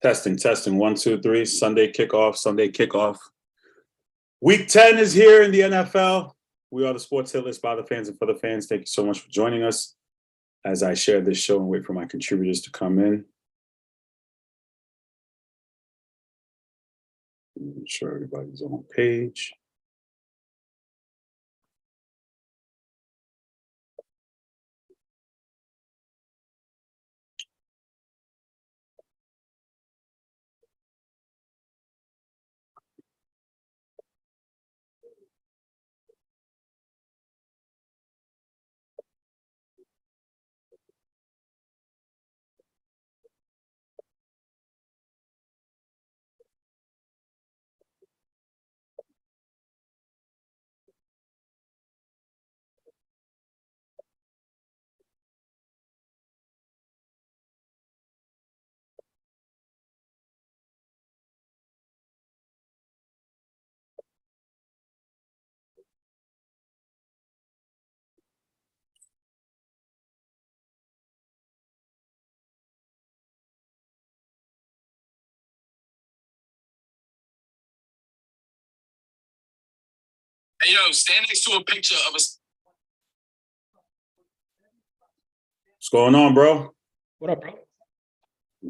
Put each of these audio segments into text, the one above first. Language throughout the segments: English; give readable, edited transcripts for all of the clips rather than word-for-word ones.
Testing. 1, 2, 3. Sunday kickoff. Week 10 is here in the NFL. We are the Sports Hit List by the fans and for the fans. Thank you so much for joining us as I share this show and wait for my contributors to come in. Make sure everybody's on page. Hey, yo, stand next to a picture of us. What's going on, bro? What up, bro?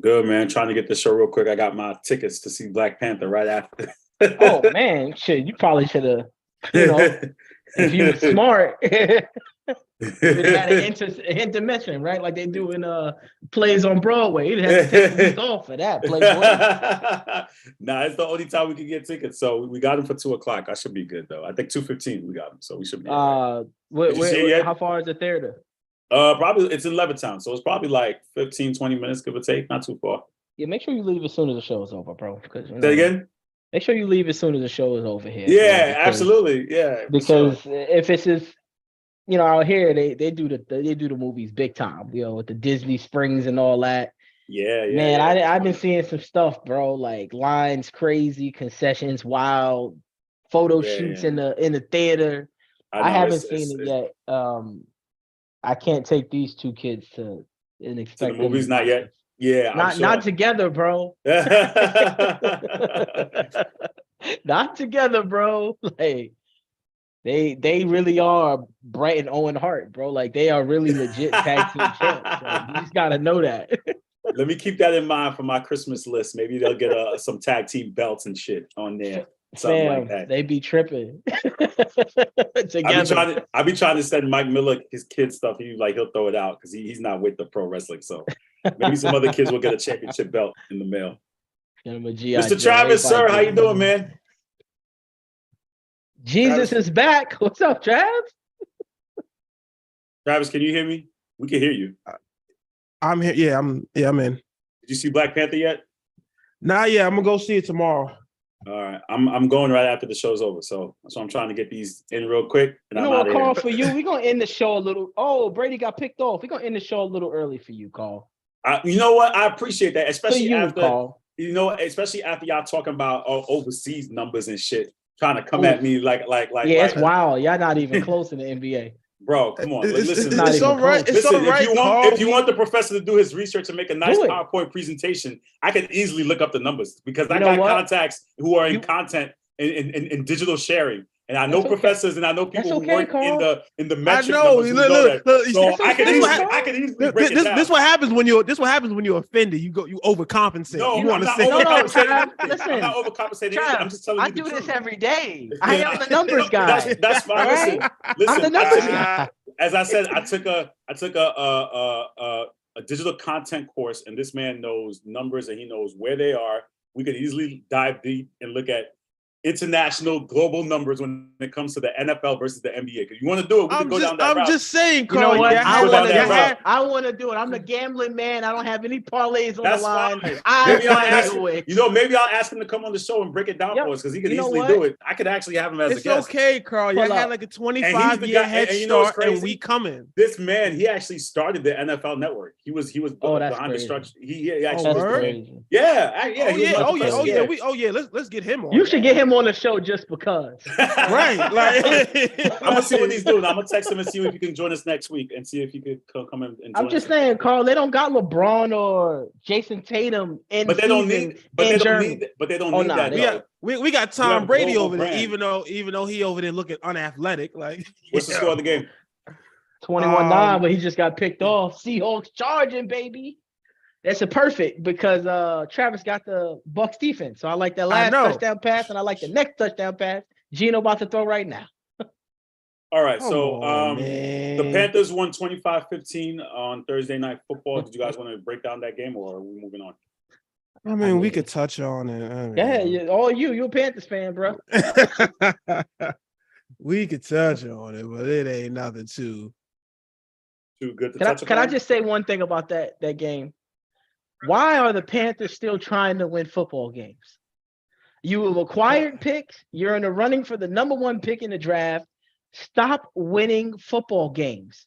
Good, man. Trying to get the show real quick. I got my tickets to see Black Panther right after. Oh, man. Shit, you probably should have, if you were smart, it had an intermission, right? Like they do in plays on Broadway. You'd have to take a week off for that, Playboy. Nah, it's the only time we can get tickets. So we got them for 2:00. I should be good, though. I think 2:15 we got them. So we should be how far is the theater? Probably it's in Levittown. So it's probably like 15, 20 minutes, give or take. Not too far. Yeah, make sure you leave as soon as the show is over, bro. Say again? Make sure you leave as soon as the show is over here. Yeah, absolutely. Yeah. Because if it's just, out here they do the movies big time, with the Disney Springs and all that. Yeah. Man, I've been seeing some stuff, bro. Like lines crazy, concessions wild, photo shoots in the theater. I haven't seen it yet. I can't take these two kids to expect the movies not yet. Yeah, not together, bro. Not together, bro. Like they really are Bret and Owen Hart, bro. Like they are really legit tag team champs. Like, you just gotta know that. Let me keep that in mind for my Christmas list. Maybe they'll get some tag team belts and shit on there. Something like that. They be tripping. I be trying to send Mike Miller his kid stuff. He'll throw it out because he's not with the pro wrestling. So maybe some other kids will get a championship belt in the mail. Mr. Travis, sir, how you doing, man? Jesus is back. What's up, Travis? Travis, can you hear me? We can hear you. I'm here. Yeah, I'm in. Did you see Black Panther yet? Nah, yeah, I'm gonna go see it tomorrow. All right, I'm going right after the show's over, so I'm trying to get these in real quick. And I'm out of here. Carl, for you, we're gonna end the show a little. Oh, Brady got picked off. We're gonna end the show a little early for you, Carl. You know what? I appreciate that, especially after Carl. Especially after y'all talking about overseas numbers and shit, trying to come at me like. Yeah, it's wild. Y'all not even close in the NBA. Bro, come on. Listen, it's all right. It's all right. If you want the professor to do his research and make a nice PowerPoint presentation, I can easily look up the numbers because I got contacts who are in content in digital sharing. And I know professors and I know people who work in the metric numbers. So I can easily break it down. This what happens when you're offended. You overcompensate. No, you I'm not overcompensating. Listen, I'm not overcompensating. I'm just telling you. I do this every day. I am the numbers guy. That's fine. Right? Listen. I'm the numbers guy. As I said, I took a digital content course, and this man knows numbers and he knows where they are. We could easily dive deep and look at international global numbers when it comes to the NFL versus the NBA. If you want to do it, we can go down that route. I'm just saying, Carl. You know what? I want to do it. I'm the gambling man. I don't have any parlays on the line. Maybe I'll ask him to come on the show and break it down for us because he could easily do it. I could actually have him as a guest. It's okay, Carl. You had like a 25-year head start, and we coming. This man, he actually started the NFL Network. He was behind the structure. He actually was crazy. Yeah. Oh yeah. Let's get him on. You should get him on the show just because. Right. Like I'm gonna see what he's doing. I'm gonna text him and see if he can join us next week and see if he could come in and join I'm just us. saying, Carl, they don't got LeBron or Jason Tatum in but they don't need that. We got Tom Brady over there, even though he over there looking unathletic. Like, what's the score of the game? 21-9, but he just got picked off. Seahawks charging, baby. That's a perfect because Travis got the Bucs defense. So I like that last touchdown pass, and I like the next touchdown pass Gino about to throw right now. All right, the Panthers won 25-15 on Thursday Night Football. Did you guys want to break down that game, or are we moving on? I mean, we could touch on it. You're a Panthers fan, bro. We could touch on it, but it ain't nothing too good to touch on. Can I just say one thing about that game? Why are the Panthers still trying to win football games? You have acquired picks. You're in the running for the number 1 pick in the draft. Stop winning football games.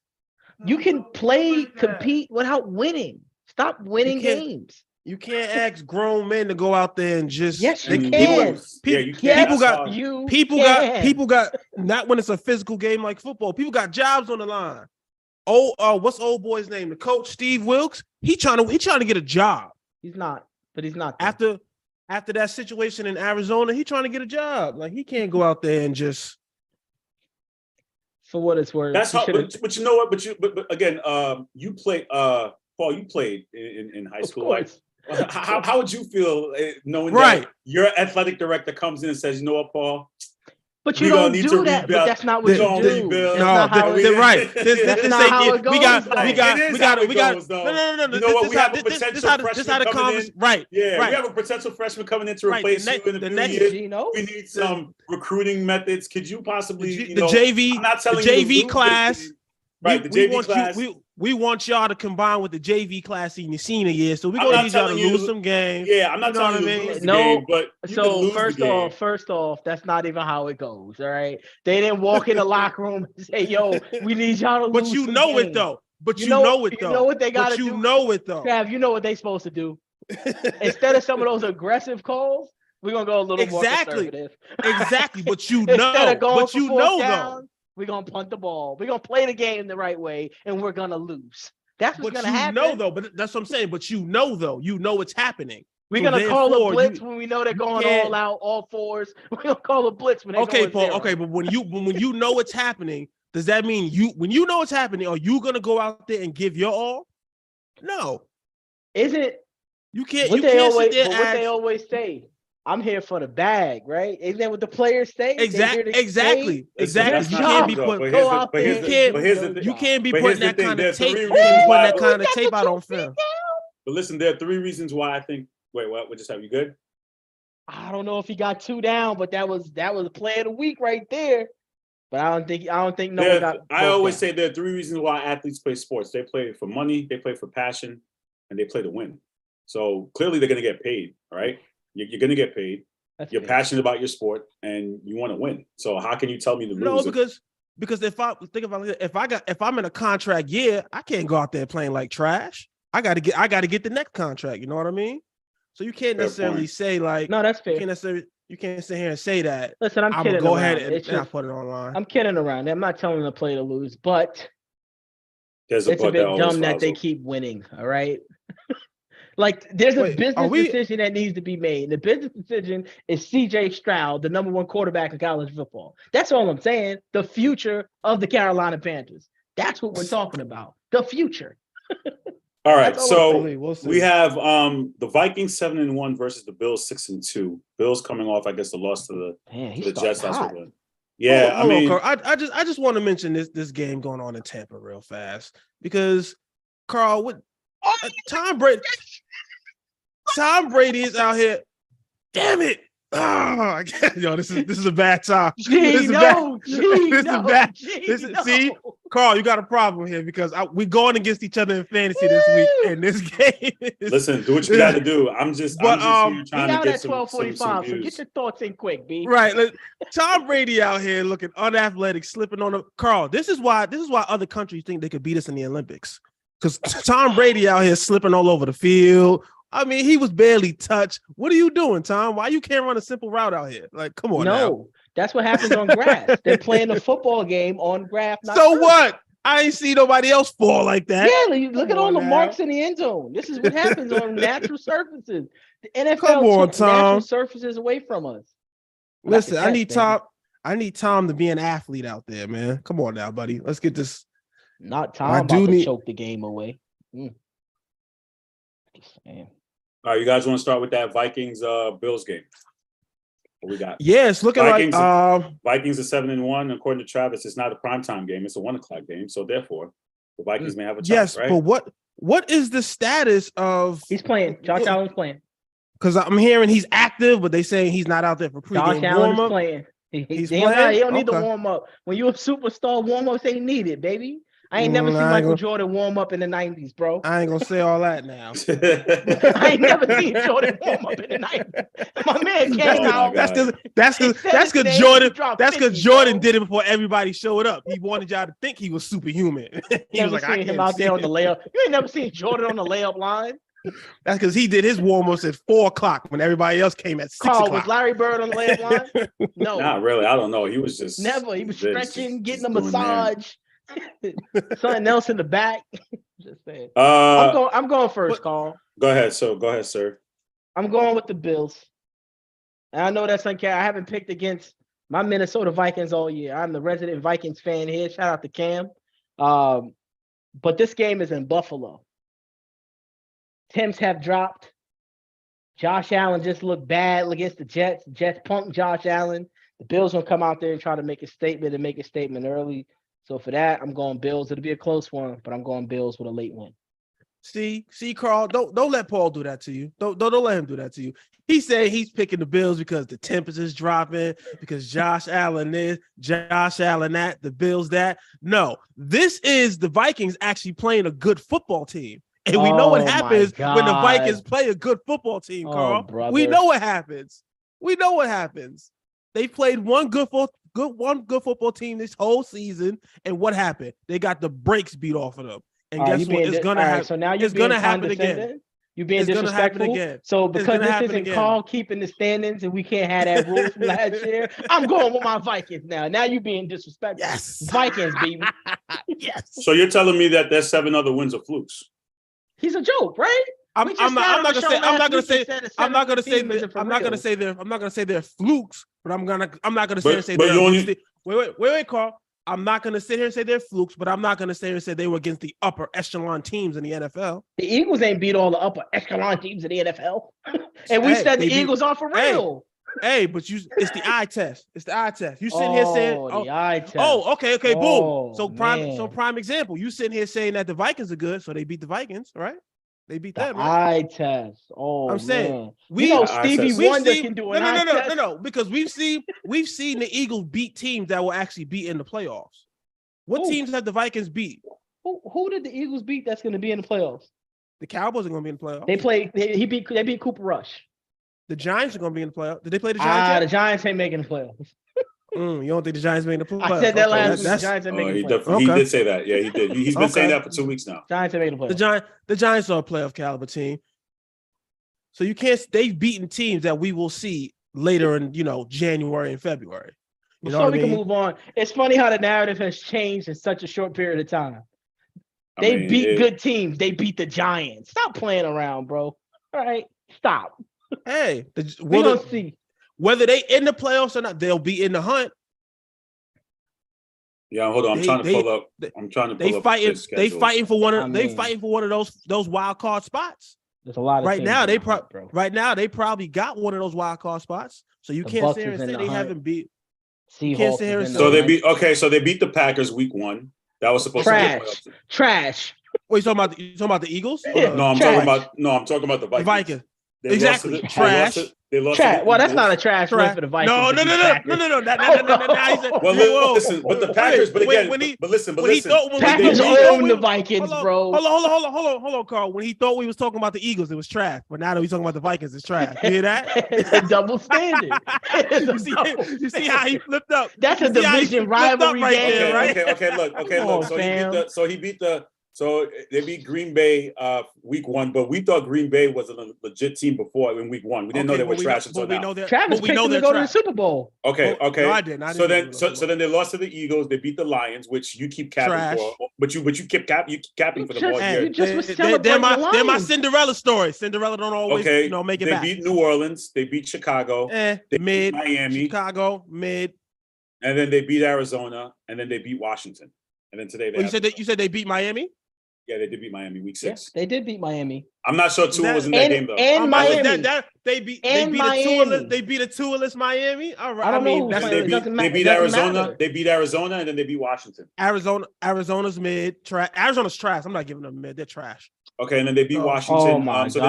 You can compete without winning. Stop winning games. You can't ask grown men to go out there and just. Yes, you can. People got not when it's a physical game like football. People got jobs on the line. What's old boy's name? The coach, Steve Wilkes. He trying to get a job. He's not. After that situation in Arizona, he trying to get a job. Like, he can't go out there and just. For what it's worth. That's how. But you know what? But again, you played. Paul, you played in high school. Like, how would you feel knowing that your athletic director comes in and says, "You know what, Paul? But you don't do that. But that's not what you do. They're right. That's not how it goes. We got. No. You know what? We have a potential freshman coming in. Right. Yeah. We have a potential freshman coming in to replace you in the next year. We need some recruiting methods. Could you possibly the JV? I'm not telling you the JV class. Right. The JV class. We want y'all to combine with the JV class in your senior year, so we're gonna need y'all to lose some games. Yeah, I'm not telling you to lose the game, but so first off, that's not even how it goes. All right, they didn't walk in the locker room and say, "Yo, we need y'all to lose." But you know it though. You know what they gotta do. You know it though. Trav, you know what they supposed to do. Instead of some of those aggressive calls, we're gonna go a little more conservative. Exactly, but you know. But you know though. We're going to punt the ball. We're going to play the game the right way, and we're going to lose. That's what's going to happen. You know, though, but that's what I'm saying. But you know, though. You know it's happening. We're going to call a blitz when we know they're going all out, all fours. We're going to call a blitz when they're going Paul. Zero. Okay, but when you know it's happening, does that mean when you know it's happening, are you going to go out there and give your all? No. Isn't it? You can't. What they always say. I'm here for the bag, right? Isn't that what the players say? Exactly. You can't be putting that kind of tape out on film. But listen, there are 3 reasons why I think. Wait, what? We just have you good? I don't know if he got 2 down, but that was a play of the week right there. But I don't think no one got. I always say there are 3 reasons why athletes play sports. They play for money, they play for passion, and they play to win. So clearly, they're going to get paid. All right. You're going to get paid. You're passionate about your sport, and you want to win. So how can you tell me to lose? No, because if I'm in a contract year, I can't go out there playing like trash. I got to get the next contract. You know what I mean? So you can't necessarily say like no, that's fair. You can't sit here and say that. Listen, I'm kidding. Go ahead and put it online. I'm kidding around. I'm not telling them to play to lose, but it's a bit dumb that they keep winning. All right. Like, there's a business decision that needs to be made. The business decision is C.J. Stroud, the number 1 quarterback in college football. That's all I'm saying. The future of the Carolina Panthers. That's what we're talking about. The future. All right, so we have the Vikings 7-1 versus the Bills 6-2. Bills coming off, I guess, the loss to the Jets. Yeah, I just want to mention this game going on in Tampa real fast because Carl, Tom Brady is out here. Damn it! Oh, this is a bad time. See, Carl, you got a problem here because we're going against each other in fantasy this week, and this game. Listen, do what you got to do. I'm just here trying to get some 12:45. So get your thoughts in quick, B. Right, Tom Brady out here looking unathletic, slipping on the Carl. This is why other countries think they could beat us in the Olympics. Because Tom Brady out here slipping all over the field, I mean, he was barely touched. What are you doing, Tom? Why you can't run a simple route out here? Like, come on now. That's what happens on grass. They're playing a football game on grass. So what? I ain't see nobody else fall like that. Yeah, look at all the marks in the end zone. This is what happens on natural surfaces. The NFL took natural surfaces away from us. Listen, I need Tom to be an athlete out there, man. Come on now, buddy. Let's get this. Not Tom about to choke the game away. Just saying. All right, you guys want to start with that Vikings Bills game? What we got? Yeah, it's looking Vikings, like Vikings are 7-1. According to Travis, it's not a primetime game; it's a 1:00 game. So therefore, the Vikings may have a chance. Yes, right? but what is the status of? He's playing. Josh Allen's playing. Because I'm hearing he's active, but they saying he's not out there for pregame warm-up. Josh Allen's playing. He's playing. He don't need the warm up. When you're a superstar, warm ups ain't needed, baby. I ain't never seen Michael Jordan warm up in the 90s, bro. I ain't gonna say all that now. I ain't never seen Jordan warm up in the 90s. My man came out. That's because Jordan. That's because Jordan did it before everybody showed up. He wanted y'all to think he was superhuman. He was like, I can't him out there on the layup. You ain't never seen Jordan on the layup line. That's because he did his warm-ups at 4:00 when everybody else came at 6:00. Was Larry Bird on the layup line? No, not really. I don't know. He was just never. He was stretching, getting a massage. Something else in the back. Just saying. I'm going first, Carl. Go ahead, sir. I'm going with the Bills. And I know that's unfair. I haven't picked against my Minnesota Vikings all year. I'm the resident Vikings fan here. Shout out to Cam. But this game is in Buffalo. Temps have dropped. Josh Allen just looked bad against the Jets. The Jets punked Josh Allen. The Bills will come out there and try to make a statement early. So for that, I'm going Bills. It'll be a close one, but I'm going Bills with a late win. See, Carl, don't let Paul do that to you. Don't let him do that to you. He said he's picking the Bills because the temperature's dropping, because Josh Allen this, Josh Allen that, the Bills that. No, this is the Vikings actually playing a good football team. And we know what happens when the Vikings play a good football team, Carl. Brother. We know what happens. They played one good football team this whole season, and what happened? They got the brakes beat off of them. And guess what? It's gonna happen. So now it's gonna happen again. You're being disrespectful. Again. So because this isn't Carl keeping the standings and we can't have that rule from last year, I'm going with my Vikings now. Now you're being disrespectful. Yes, Vikings, baby. Yes. So you're telling me that there's 7 other wins are flukes? He's a joke, right? I'm not gonna say they're flukes, but I'm not gonna say they're wait, Carl. I'm not gonna sit here and say they're flukes, but I'm not gonna sit here and say they were against the upper echelon teams in the NFL. The Eagles ain't beat all the upper echelon teams in the NFL, and we said the Eagles are for real. Hey, but it's the eye test. It's the eye test. You sitting here saying, the eye test. Okay, boom. So prime example. You sitting here saying that the Vikings are good, so they beat the Vikings, right? They beat them. Right? Eye test. I'm saying Stevie Wonder can do an eye test. No, because we've seen the Eagles beat teams that will actually beat in the playoffs. What teams have the Vikings beat? Who did the Eagles beat that's going to be in the playoffs? The Cowboys are going to be in the playoffs. They beat Cooper Rush. The Giants are going to be in the playoffs. Did they play the Giants? The Giants ain't making the playoffs. You don't think the Giants making the playoffs? I said that last week. The Giants ain't making the playoffs. He did say that. Yeah, he did. He's been saying that for 2 weeks now. Giants ain't making the playoffs. The Giants are a playoff caliber team. So you can't. They've beaten teams that we will see later in January and February. So we can move on. It's funny how the narrative has changed in such a short period of time. They beat good teams. They beat the Giants. Stop playing around, bro. All right, stop. Hey, we gonna see. Whether they in the playoffs or not, they'll be in the hunt. Yeah, hold on. I'm trying to pull up. They fighting for one of those wild card spots. There's a lot of right now. They probably got one of those wild card spots. So you can't sit here and say they haven't beat. Seahawks. So they beat. Okay, so they beat the Packers week 1. That was supposed to be trash. Wait, you talking about the Eagles? Yeah, no, I'm talking about the Vikings. The Vikings. Exactly. Trash. They lost. Well, that's not a trash win for the Vikings. No. Well, listen, but the Packers. But again, but listen. Packers own the Vikings, bro. Hold on, Carl. When he thought we was talking about the Eagles, it was trash. But now that we're talking about the Vikings, it's trash. You hear that? It's a double standard. You see how he flipped up? That's a division rivalry game, right? Okay. Look. So he beat So they beat Green Bay week 1, but we thought Green Bay was a legit team before in week 1. We didn't know they were trash until now. Travis picked them to go to the Super Bowl. Okay. No, I didn't. So then they lost to the Eagles. They beat the Lions, which you keep capping for. But you keep capping for them all year. You just was celebrating the Lions. They're my Cinderella story. Cinderella don't always make it back. They beat New Orleans. They beat Chicago. They beat Miami. Chicago, mid. And then they beat Arizona. And then they beat Washington. And then today you said they beat Miami? Yeah, they did beat Miami week 6. Yeah, they did beat Miami. I'm not sure Tua was in that game though. And Miami. They beat a Tua-less Miami. All right. I mean, they beat Arizona. They beat Arizona, and then they beat Washington. Arizona's mid. Arizona's trash. I'm not giving them mid. They're trash. Okay, and then they beat Washington. Oh my God. So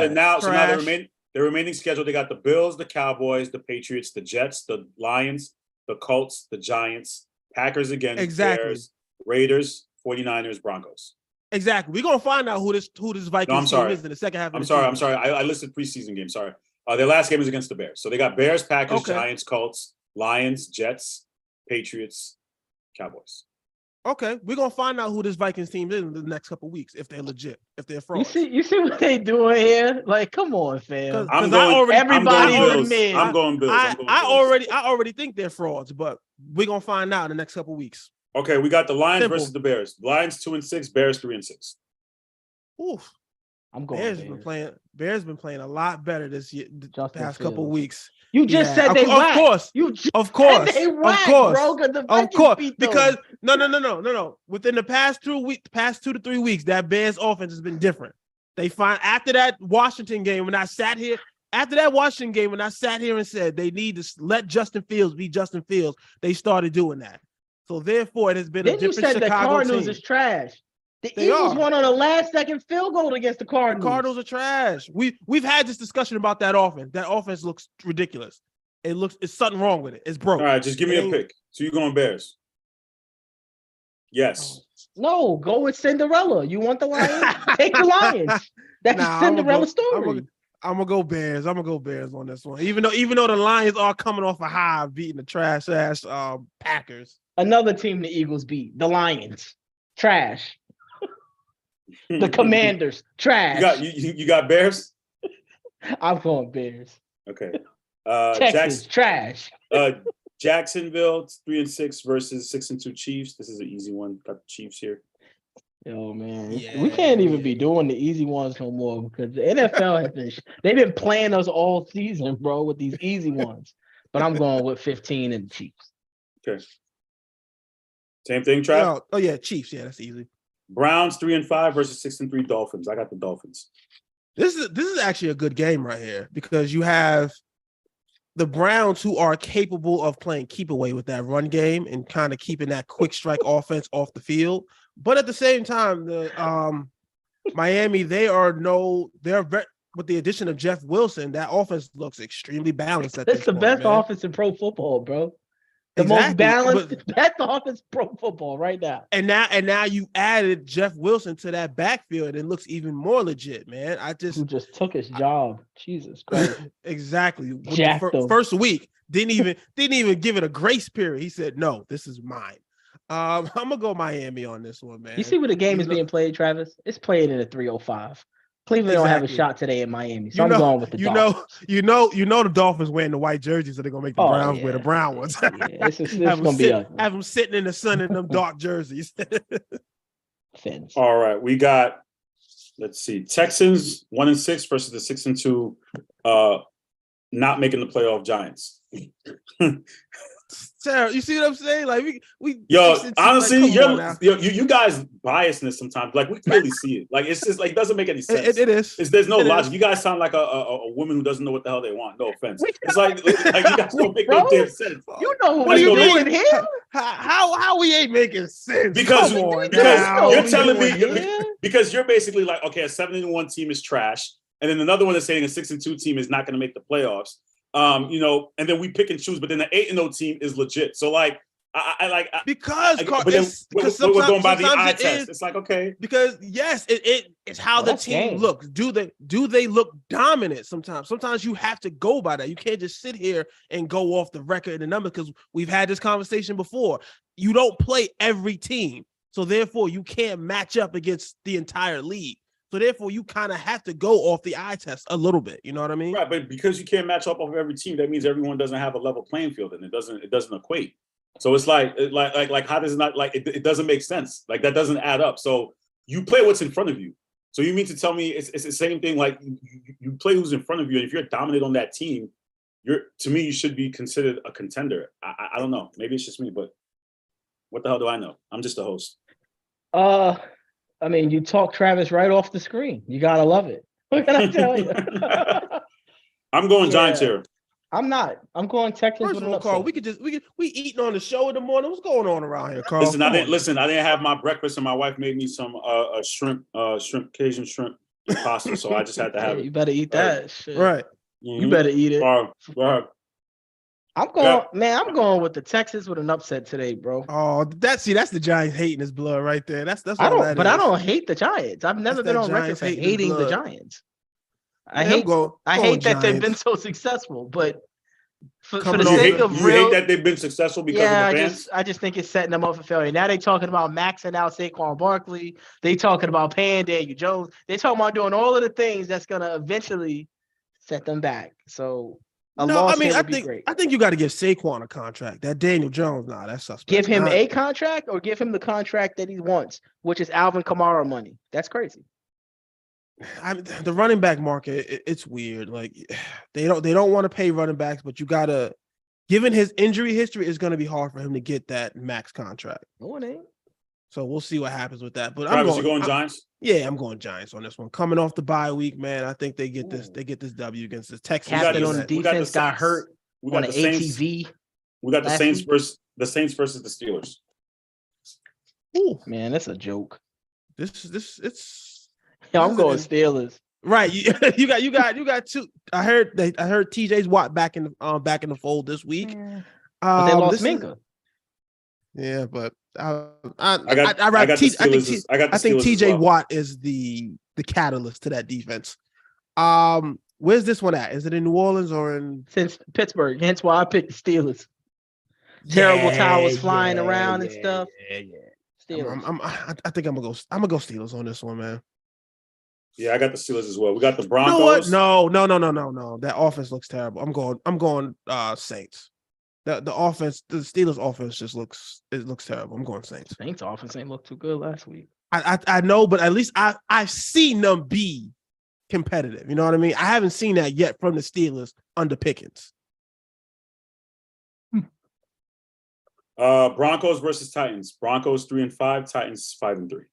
now the remaining schedule, they got the Bills, the Cowboys, the Patriots, the Jets, the Lions, the Colts, the Giants, Packers again, Bears, Raiders, 49ers, Broncos. Exactly. We're gonna find out who this Vikings team is in the second half. I'm sorry. I listed preseason games. Sorry. Their last game is against the Bears. So they got Bears, Packers, Giants, Colts, Lions, Jets, Patriots, Cowboys. Okay, we're gonna find out who this Vikings team is in the next couple of weeks if they're legit, if they're frauds. You see what they doing here? Like, come on, fam. I'm going Bills. I already think they're frauds, but we're gonna find out in the next couple of weeks. Okay, we got the Lions versus the Bears. Lions 2-6, Bears 3-6. Oof. I'm going. Bears been playing a lot better this year, the past couple of weeks. You just said they whacked. Of course. Bro, because no. Within the past 2 to 3 weeks, that Bears offense has been different. They find after that Washington game when I sat here and said they need to let Justin Fields be Justin Fields, they started doing that. So therefore, it has been a different Chicago team. You said the Cardinals is trash. The Eagles won on a last-second field goal against the Cardinals. The Cardinals are trash. We've had this discussion about that offense. That offense looks ridiculous. It's something wrong with it. It's broke. All right, just give me a pick. So you're going Bears? Yes. No, go with Cinderella. You want the Lions? Take the Lions. That's a Cinderella story. I'm gonna go Bears. I'm gonna go Bears on this one. Even though the Lions are coming off a high, beating the trash ass Packers. Another team the Eagles beat, the Lions. Trash. The Commanders. Trash. You got Bears? I'm going Bears. Okay. Texas, trash. Jacksonville 3-6 versus 6-2 Chiefs. This is an easy one. Got the Chiefs here. Yo, man, we can't even be doing the easy ones no more because the NFL they've been playing us all season, bro, with these easy ones. But I'm going with 15 and the Chiefs. Okay. Same thing, Trav? Oh yeah, Chiefs. Yeah, that's easy. Browns 3-5 versus 6-3 Dolphins. I got the Dolphins. This is actually a good game right here because you have the Browns who are capable of playing keep away with that run game and kind of keeping that quick strike offense off the field. But at the same time, the Miami, they're with the addition of Jeff Wilson, that offense looks extremely balanced. It's the best offense in pro football, bro. The most balanced, best offense pro football right now. And now you added Jeff Wilson to that backfield, and it looks even more legit, man. Who just took his job. Jesus Christ. Exactly. First week, didn't even give it a grace period. He said, "No, this is mine." I'm gonna go Miami on this one, man. You see where the game is being played, Travis? It's played in a 3:05. Cleveland don't have a shot today in Miami, so I'm going with the Dolphins. You know the Dolphins wearing the white jerseys, so they're gonna make the Browns wear the brown ones. It's gonna be ugly. Have them sitting in the sun in them dark jerseys. All right, we got. Let's see, Texans 1-6 versus the 6-2, not making the playoff Giants. Sarah, you see what I'm saying? Like we honestly, you guys biasness sometimes. Like we clearly see it. Like it's just like it doesn't make any sense. It is. There's no logic. You guys sound like a woman who doesn't know what the hell they want. No offense. It's like you guys don't make no damn sense. You know what you're doing here? How we ain't making sense? Because you're telling me because you're basically like, okay, a 7-1 team is trash, and then another one is saying a 6-2 team is not going to make the playoffs. And then we pick and choose, but then the 8-0 team is legit. So like, because we're going by the eye test. It's like, okay, because yes, it's how the team looks. Do they look dominant? Sometimes you have to go by that. You can't just sit here and go off the record and the number because we've had this conversation before. You don't play every team. So therefore, you can't match up against the entire league. So therefore, you kind of have to go off the eye test a little bit. You know what I mean? Right, but because you can't match up off every team, that means everyone doesn't have a level playing field, and it doesn't equate. So it's like how does it not like it doesn't make sense? Like that doesn't add up. So you play what's in front of you. So you mean to tell me it's the same thing? Like you play who's in front of you, and if you're dominant on that team, to me you should be considered a contender. I don't know. Maybe it's just me, but what the hell do I know? I'm just a host. I mean, you talk Travis right off the screen. You gotta love it. What can I tell you? I'm going Giants here. I'm not. I'm going Texans. First of all, Carl, we eating on the show in the morning. What's going on around here, Carl? Listen, I didn't have my breakfast, and my wife made me some Cajun shrimp pasta, so I just had to have it. You better eat that shit. Right. Mm-hmm. You better eat it. I'm going with the Texans with an upset today, bro. Oh, that's the Giants hating his blood right there. That's I don't hate the Giants. I've never been on record for hating the Giants. I hate that they've been so successful, but for the sake of real, you hate that they've been successful because of the fans? I just think it's setting them up for failure. Now they talking about maxing out Saquon Barkley. They talking about paying Daniel Jones. They talking about doing all of the things that's gonna eventually set them back. So I think you got to give Saquon a contract. That Daniel Jones, that's suspect. Give him a contract or give him the contract that he wants, which is Alvin Kamara money. That's crazy. The running back market, it's weird. Like they don't want to pay running backs, but you gotta, given his injury history, it's gonna be hard for him to get that max contract. No, it ain't. So we'll see what happens with that. But Travis, you going Giants? Yeah, I'm going Giants on this one. Coming off the bye week, man, I think they get this. They get this W against the Texans. Captain on the defense got hurt on an ATV. We got the Saints versus the Steelers. Ooh, man, that's a joke. I'm going Steelers. Right, you got two. I heard TJ's Watt back in the fold this week. But they lost Minka. Yeah, but I think TJ Watt is the catalyst to that defense. Where's this one at? Is it in New Orleans or in Pittsburgh? Hence why I picked the Steelers. Terrible towers flying around and stuff. Yeah. Steelers. I think I'm gonna go Steelers on this one, man. Yeah, I got the Steelers as well. We got the Broncos. You know what? No. That offense looks terrible. I'm going Saints. The offense, the Steelers offense looks terrible. I'm going Saints. Saints offense ain't look too good last week. I know, but at least I've seen them be competitive. You know what I mean? I haven't seen that yet from the Steelers under Pickens. Broncos versus Titans. Broncos 3-5, Titans 5-3.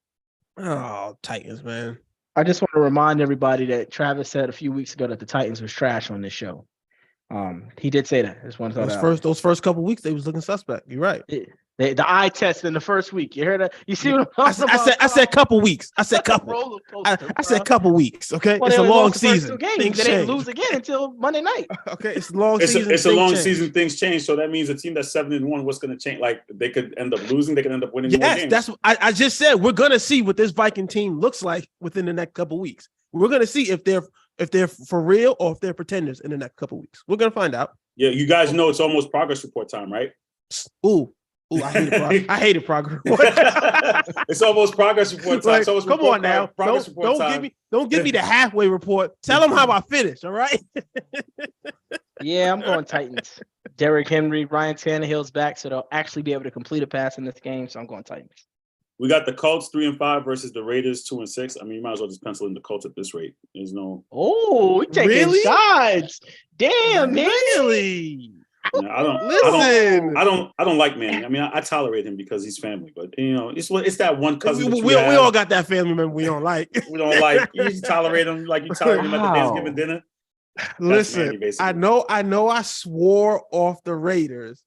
Oh, Titans, man. I just want to remind everybody that Travis said a few weeks ago that the Titans was trash on this show. He did say that. I just want to those first couple weeks they was looking suspect. You're right. The eye test in the first week. You heard that? You see what I'm talking about? I said couple weeks. I said couple. I said couple weeks. Okay, it's a long season. They didn't lose again until Monday night. Okay, it's a long season. It's a long season. Things change, so that means a team that's 7-1, what's going to change? Like they could end up losing. They could end up winning. More games. That's what I just said. We're going to see what this Viking team looks like within the next couple weeks. We're going to see if they're for real or if they're pretenders in the next couple weeks. We're going to find out. Yeah, you guys know it's almost progress report time, right? Ooh, I hated progress report. It's almost progress report time. Like, come on now. Don't give me the halfway report. Tell them how I finished, all right? Yeah, I'm going Titans. Derrick Henry, Ryan Tannehill's back, so they'll actually be able to complete a pass in this game, so I'm going Titans. We got the Colts 3-5 versus the Raiders 2-6. I mean, you might as well just pencil in the Colts at this rate. There's no. Oh, we taking shots. Damn, really? Yeah, I don't like Manning. I mean, I tolerate him because he's family, but it's that one cousin. We all got that family member we don't like. We don't like. You tolerate him like you tolerate him at the Thanksgiving dinner. Listen, Manny, I know. I swore off the Raiders,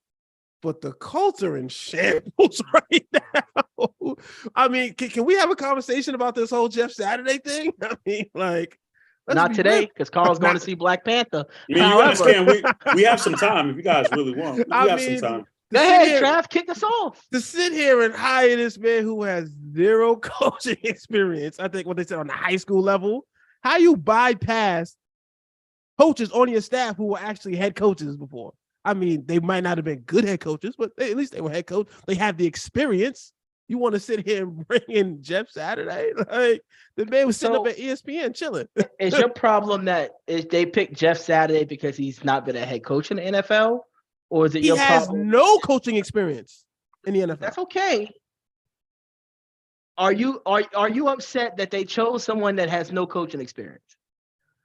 but the Colts are in shambles right now. I mean, can we have a conversation about this whole Jeff Saturday thing? I mean, like. Not today, because Carl's going to see Black Panther. I mean, you understand, we have some time if you guys really want. We have some time. Go ahead, Trav, kick us off. To sit here and hire this man who has zero coaching experience, I think what they said on the high school level, how you bypass coaches on your staff who were actually head coaches before. I mean, they might not have been good head coaches, but at least they were head coach. They have the experience. You want to sit here and bring in Jeff Saturday? Like the man was sitting up at ESPN chilling. Is your problem that is they picked Jeff Saturday because he's not been a head coach in the NFL, or is it your problem? He has no coaching experience in the NFL. That's okay. Are you upset that they chose someone that has no coaching experience?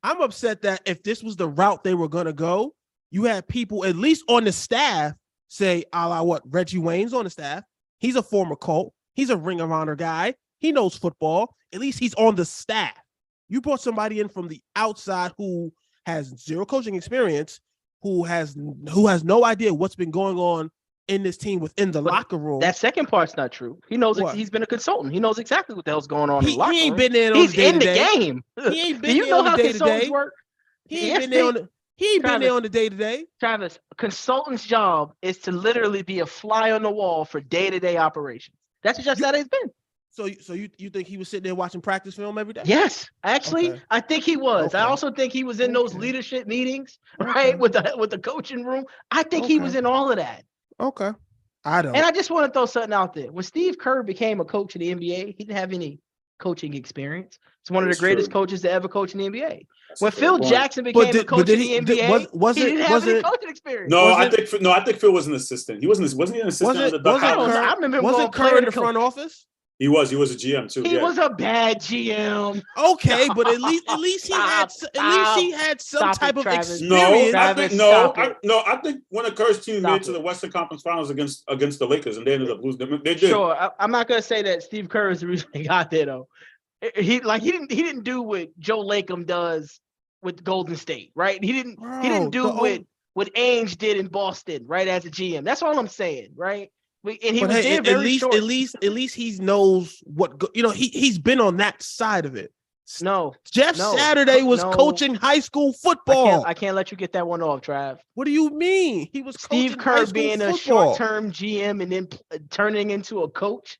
I'm upset that if this was the route they were gonna go, you had people at least on the staff say, a la what, Reggie Wayne's on the staff. He's a former Colt. He's a Ring of Honor guy. He knows football. At least he's on the staff. You brought somebody in from the outside who has zero coaching experience, who has no idea what's been going on in this team within the locker room. That second part's not true. He knows he's been a consultant. He knows exactly what the hell's going on in the locker room. He ain't been there on he's the in the game. He ain't been there on the day-to-day. He ain't been there on the day-to-day. Travis, a consultant's job is to literally be a fly on the wall for day-to-day operations. That's what Jeff Saturday's been. So you think he was sitting there watching practice film every day? Yes, actually, okay. I think he was. Okay. I also think he was in those leadership meetings, right, with the coaching room. I think he was in all of that. Okay, I don't. And I just want to throw something out there. When Steve Kerr became a coach in the NBA, he didn't have any coaching experience. He's one of the greatest coaches to ever coach in the NBA. When Phil Jackson became a coach in the NBA, he didn't have any coaching experience. No, I think Phil was an assistant. Wasn't he an assistant on the Duck House? I remember wasn't Kerr in the front office? He was a GM too. He was a bad GM. Okay, but at least he had some type of experience. I think one of Kerr's team made it to the Western Conference Finals against the Lakers, and they ended up losing. They did. Sure, I'm not gonna say that Steve Kerr is the reason they got there though. He didn't do what Joe Lacob does with Golden State, right? He didn't do what Ainge did in Boston, right? As a GM, that's all I'm saying, right? And he was there very short. At least he knows what he's been on that side of it. No, Jeff Saturday was coaching high school football. I can't let you get that one off, Trav. What do you mean? He was Steve Kerr being a short-term GM and then turning into a coach.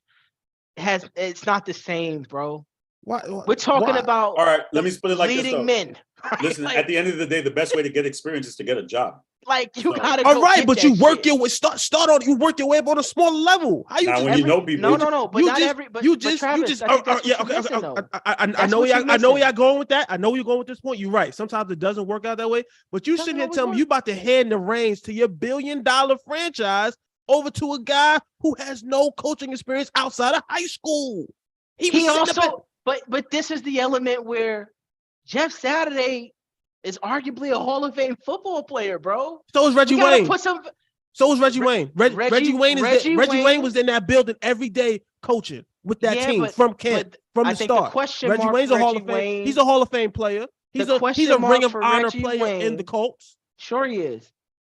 It's not the same, bro. Why? We're talking about all right. Let me put it like leading this, men. Listen, at the end of the day, the best way to get experience is to get a job. Like you gotta. All right, but you work your way. Start on. You work your way up on a smaller level. How you? Now, when you know people. No. But not every. But Travis, I know where y'all going with that. I know you're going with this point. You're right. Sometimes it doesn't work out that way. But you sitting here telling me you about to hand the reins to your $1 billion franchise over to a guy who has no coaching experience outside of high school. He also. But this is the element where Jeff Saturday is arguably a Hall of Fame football player, bro. So is Reggie Wayne. So is Reggie Wayne. Reggie Wayne was in that building every day coaching with that team from camp, from the start. Reggie Wayne's a Hall of Fame. He's a Hall of Fame player. He's a Ring of Honor player in the Colts. Sure he is.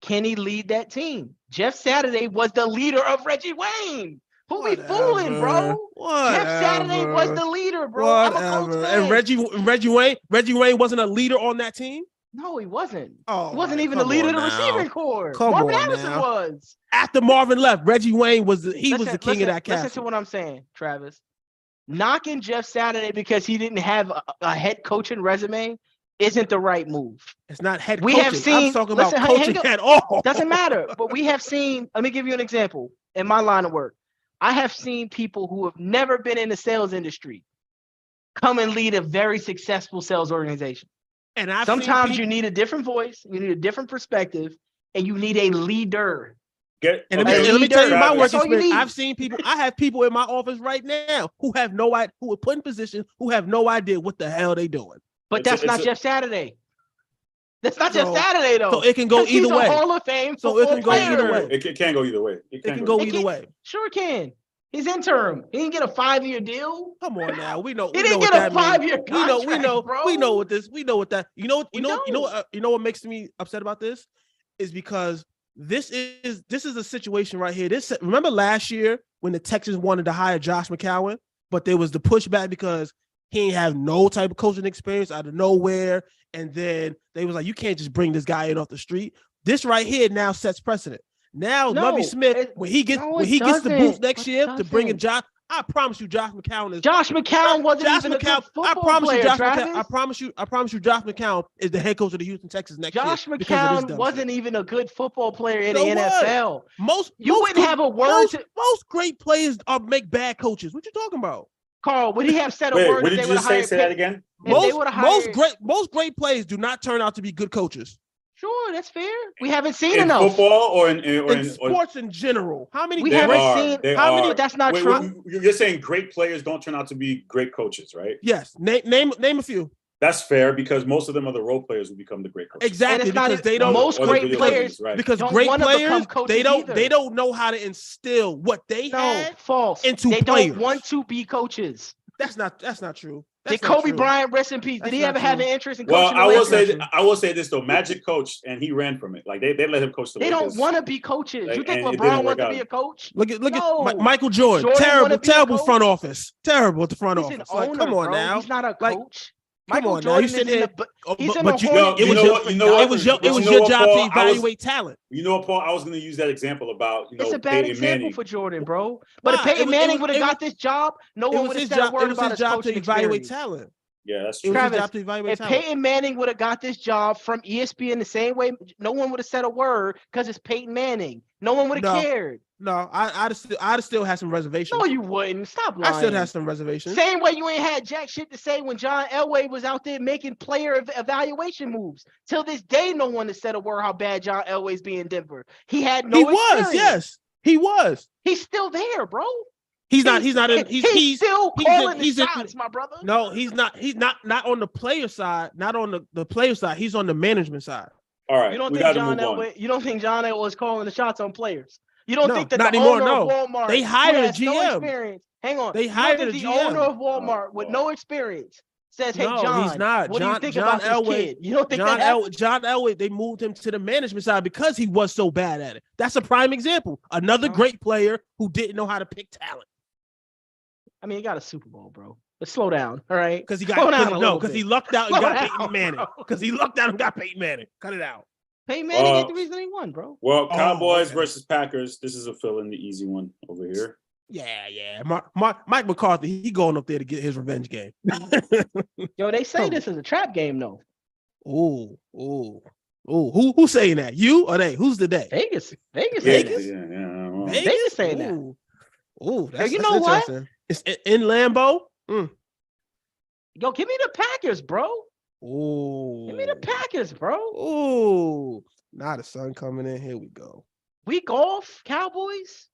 Can he lead that team? Jeff Saturday was the leader of Reggie Wayne. Who we fooling, bro? Jeff Saturday was the leader, bro. I'm a Colts fan. And Reggie Wayne wasn't a leader on that team? No, he wasn't. He wasn't even the leader of the receiving corps. Marvin Harrison was. After Marvin left, Reggie Wayne was the king of that castle. Listen to what I'm saying, Travis. Knocking Jeff Saturday because he didn't have a head coaching resume isn't the right move. It's not head coaching. I'm talking about coaching at all. Doesn't matter. But we have seen, let me give you an example in my line of work. I have seen people who have never been in the sales industry come and lead a very successful sales organization. And sometimes you need a different voice, you need a different perspective, and you need a leader. Let me tell you my work experience. I have people in my office right now who have no idea, who are put in positions who have no idea what the hell they doing. But that's not Jeff Saturday. That's not Jeff Saturday, though. So it can go either way. He's a Hall of Fame so it can go either way. It can go either way. It can go either way. Sure it can. He's interim. He didn't get a 5-year deal. Come on now. We know. He didn't get a 5-year contract. We know what this. We know what that. You know what makes me upset about this is because this is a situation right here. Remember last year when the Texans wanted to hire Josh McCown, but there was the pushback because he ain't have no type of coaching experience out of nowhere. And then they was like, you can't just bring this guy in off the street. This right here now sets precedent. Now, Lovie Smith, when he gets the booth next year to bring in Josh, I promise you, Josh McCown is. Josh McCown wasn't even a good football player. I promise you, Josh McCown is the head coach of the Houston Texans next year. Josh McCown wasn't even a good football player in the NFL. Most great players make bad coaches. What you talking about? Carl, would he have said a word? What did you just say? Say that again. Most great players do not turn out to be good coaches. Sure, that's fair. We haven't seen in enough. Football or in sports in general. How many? We haven't seen. How many? That's not true. You're saying great players don't turn out to be great coaches, right? Yes. Name a few. That's fair because most of them are the role players who become the great coaches. Exactly, because they don't. Most great players, right. Because great players, they don't know how to instill what they have false into they players. Don't want to be coaches. That's not true. Did Kobe Bryant, rest in peace? Did he ever have an interest in coaching? Well, I will say this though. Magic coached and he ran from it. Like they let him coach the Lakers. They don't want to be coaches. You think LeBron wants to be a coach? Look at Michael Jordan. Terrible front office. Terrible at the front office. Owner, come on now. He's not a coach. Come on now. You sit here. It was your job to evaluate talent. You know what, Paul? I was going to use that example about it's a bad example for Jordan, bro. But if Peyton Manning would have got this job, no one would have said a word about his job to evaluate talent. Yeah, that's true. Travis, if Peyton Manning would have got this job from ESPN the same way, no one would have said a word because it's Peyton Manning. No one would have cared. No, I'd still have some reservations. No, you wouldn't. Stop lying. I still have some reservations. Same way you ain't had jack shit to say when John Elway was out there making player evaluation moves. Till this day, no one has said a word how bad John Elway's being in Denver. He had no experience. Yes. He was. He's still there, bro. He's still calling the shots, my brother. No, he's not on the player side. Not on the player side. He's on the management side. All right. You don't think John Elway is calling the shots on players? You don't think that the owner of Walmart they hired a GM. No experience. Hang on. They hired a GM. The owner of Walmart with no experience says, "Hey, John, he's not. What do you think about this kid?" You don't think John Elway? They moved him to the management side because he was so bad at it. That's a prime example. Another great player who didn't know how to pick talent. I mean, he got a Super Bowl, bro. But slow down, all right? Because he lucked out and got Peyton Manning. Because he lucked out and got Peyton Manning. Cut it out. Peyton Manning ain't the reason he won, bro. Well, Cowboys versus Packers. This is a fill-in, the easy one over here. Yeah. Mike McCarthy, he going up there to get his revenge game. Yo, they say this is a trap game, though. Ooh. Who's saying that? You or they? Who's the they? Vegas. Yeah. Vegas saying that. Ooh, that's what? It's in Lambeau. Yo, give me the Packers, bro. Ooh. Give me the Packers, bro. Ooh. Now the sun coming in. Here we go. Week off, Cowboys.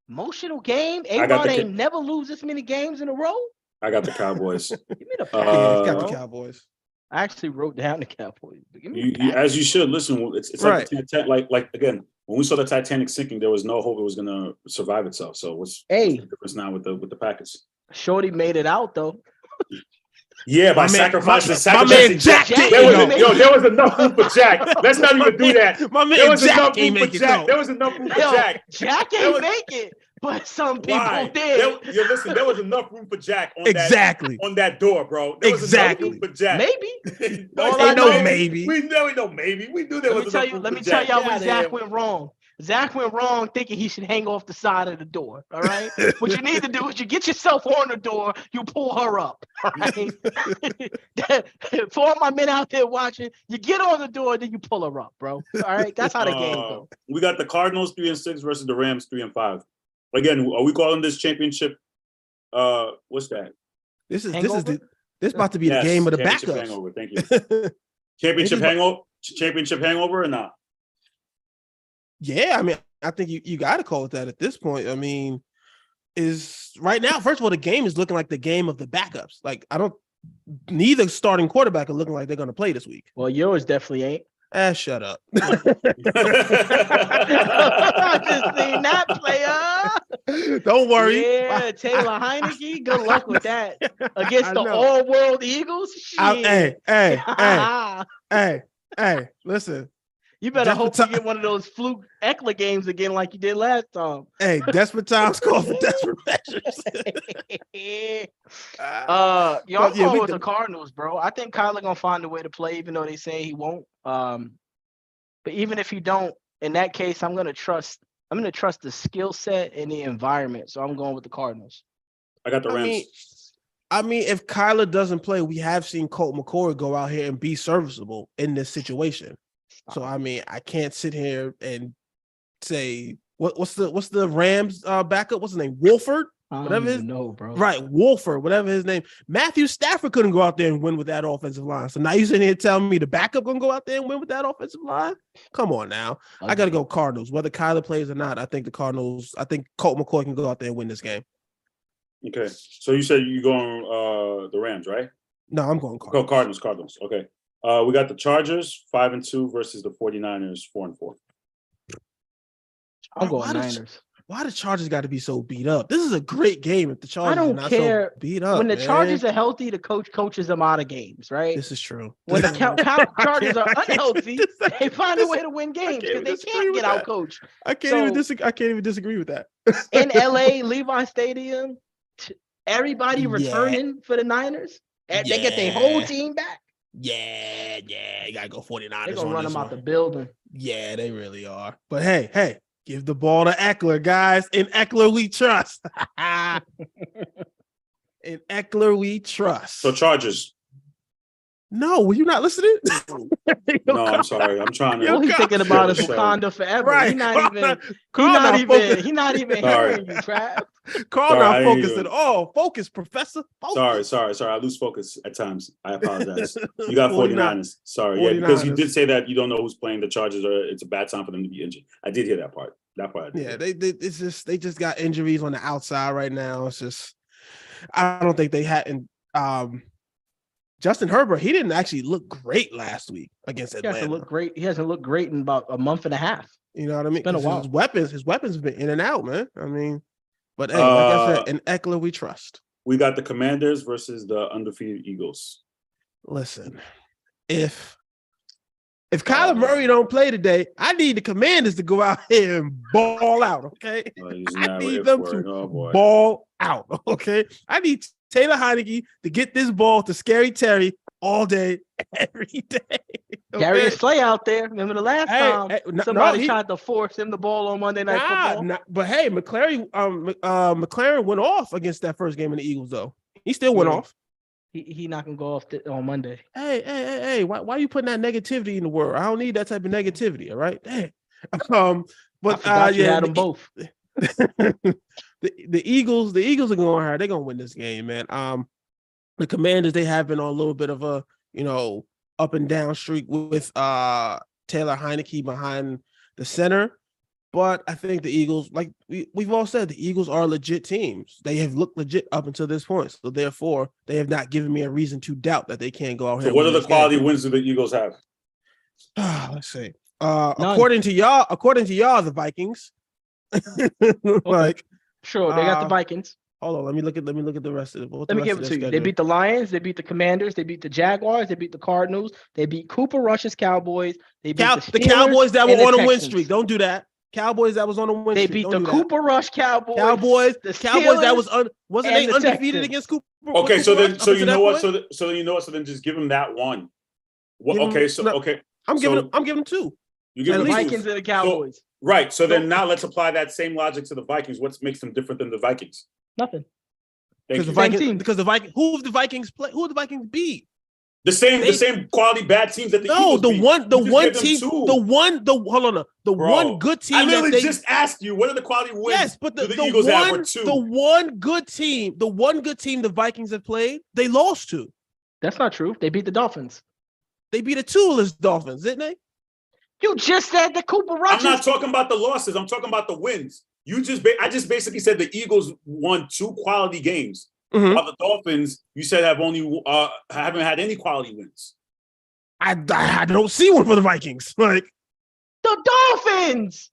Emotional game. A-Rod ain't never lose this many games in a row. I got the Cowboys. Give me the Packers. Got the Cowboys. I actually wrote down the Cowboys. As you should. Listen, it's right. Like again, when we saw the Titanic sinking, there was no hope it was going to survive itself. So what's the difference now with the Packers? Shorty made it out though. Yeah, by sacrificing Jack. There was enough room for Jack. Let's not even do that. My man Jack can't make it. There was enough room for Jack. Jack ain't make it, but some people did. Listen, there was enough room for Jack on that door, bro. There was enough room for Jack. Maybe. Maybe. We know maybe. We knew there was enough room for Jack. Let me tell y'all where Zach went wrong. Zach went wrong thinking he should hang off the side of the door. All right. What you need to do is you get yourself on the door, you pull her up. All right. For all my men out there watching, you get on the door, then you pull her up, bro. All right. That's how the game goes. We got the Cardinals 3-6 versus the Rams 3-5. Again, are we calling this championship? What's that? This about to be the game of the backups. Hangover. Thank you. Championship hangover or not? Yeah, I mean, I think you got to call it that at this point. I mean, is right now, first of all, the game is looking like the game of the backups. Like, neither starting quarterback are looking like they're going to play this week. Well, yours definitely ain't. Shut up. I just seen that player. Don't worry. Yeah, Taylor Heineke. Good luck with that against the all-world Eagles. Hey, listen. You better hope you get one of those fluke Eckler games again like you did last time. Hey, desperate times call for desperate measures. I'm going with the Cardinals, bro. I think Kyler gonna find a way to play, even though they say he won't. But even if he don't, in that case, I'm gonna trust I'm gonna trust the skill set and the environment. So I'm going with the Cardinals. I got the Rams. I mean, if Kyler doesn't play, we have seen Colt McCoy go out here and be serviceable in this situation. So I mean, I can't sit here and say what's the Rams backup? What's his name? Wolford? Whatever his name, bro. Right, Wolford, whatever his name. Matthew Stafford couldn't go out there and win with that offensive line. So now you sitting here telling me the backup gonna go out there and win with that offensive line? Come on now. I gotta go Cardinals. Whether Kyler plays or not, I think Colt McCoy can go out there and win this game. Okay. So you said you're going the Rams, right? No, I'm going Cardinals. Cardinals. Okay. We got the Chargers 5-2 versus the 49ers 4-4. I'm going Niners. Why the Chargers got to be so beat up? This is a great game if the Chargers are not so beat up. When the Chargers are healthy, the coach coaches them out of games, right? This is true. When the Chargers are unhealthy, they find a way to win games because they can't get out coached. I can't even disagree with that. In LA, Levi Stadium, everybody returning for the Niners. They get their whole team back. Yeah, you gotta go 49ers. They're gonna run them out the building. Yeah, they really are. But hey. Give the ball to Eckler, guys. In Eckler, we trust. In Eckler, we trust. So Chargers. No, were you not listening? No, I'm sorry. I'm trying to. All he's thinking about is Wakanda forever. Right. He's not even hearing you, Trav. Carl not focused at all. Focus, Professor. Focus. Sorry. I lose focus at times. I apologize. You got 49ers. Sorry. 49ers. Yeah, because you did say that you don't know who's playing the Chargers or it's a bad time for them to be injured. I did hear that part. That part. Yeah, they just got injuries on the outside right now. It's just I don't think they hadn't Justin Herbert, he didn't actually look great last week against Atlanta. He hasn't looked great in about a month and a half. You know what I mean? It's been a while. His weapons have been in and out, man. I mean, but hey, like I said, in Eckler we trust. We got the Commanders versus the undefeated Eagles. Listen, if Kyler Murray don't play today, I need the Commanders to go out here and ball out, okay? I need them to ball out, okay? I need Taylor Heineke to get this ball to Scary Terry all day, every day. Okay? Darius Slay out there. Remember the last time somebody tried to force him the ball on Monday Night Football? But hey, McLaren went off against that first game in the Eagles, though. He still went off. He not gonna go off on Monday. Hey! Why are you putting that negativity in the world? I don't need that type of negativity. All right, hey. But you had them both. The Eagles are going hard. They're gonna win this game, man. The Commanders, they have been on a little bit of a up and down streak with Taylor Heineke behind the center. But I think the Eagles, like we've all said, the Eagles are legit teams. They have looked legit up until this point. So therefore, they have not given me a reason to doubt that they can't go out here. So what are the quality wins that the Eagles have? Let's see. According to y'all, the Vikings. Like, sure, they got the Vikings. Hold on, let me look at the rest of it. Let me give it to you. They beat the Lions, they beat the Commanders, they beat the Jaguars, they beat the Cardinals, they beat Cooper Rush's Cowboys, they beat the Cowboys that were on a win streak. Don't do that. Cowboys that was on a win streak. They beat the Cooper Rush Cowboys. The Cowboys that was wasn't they undefeated against Cooper? Okay, so you know what? So then just give them that one. I'm giving them two. You give the them Vikings and the Cowboys. Right. So then now let's apply that same logic to the Vikings. What makes them different than the Vikings? Nothing. Because the Vikings, who the Vikings beat? The same quality bad teams that the Eagles beat. One good team. I literally just asked you, what are the quality wins? Yes, but the Eagles have were two. The one good team the Vikings have played, they lost to. That's not true. They beat the Dolphins. They beat the two-less Dolphins, didn't they? You just said the Cooper Rush. I'm not talking about the losses. I'm talking about the wins. I just basically said the Eagles won two quality games. Mm-hmm. While the Dolphins, you said haven't had any quality wins. I don't see one for the Vikings. Like the Dolphins.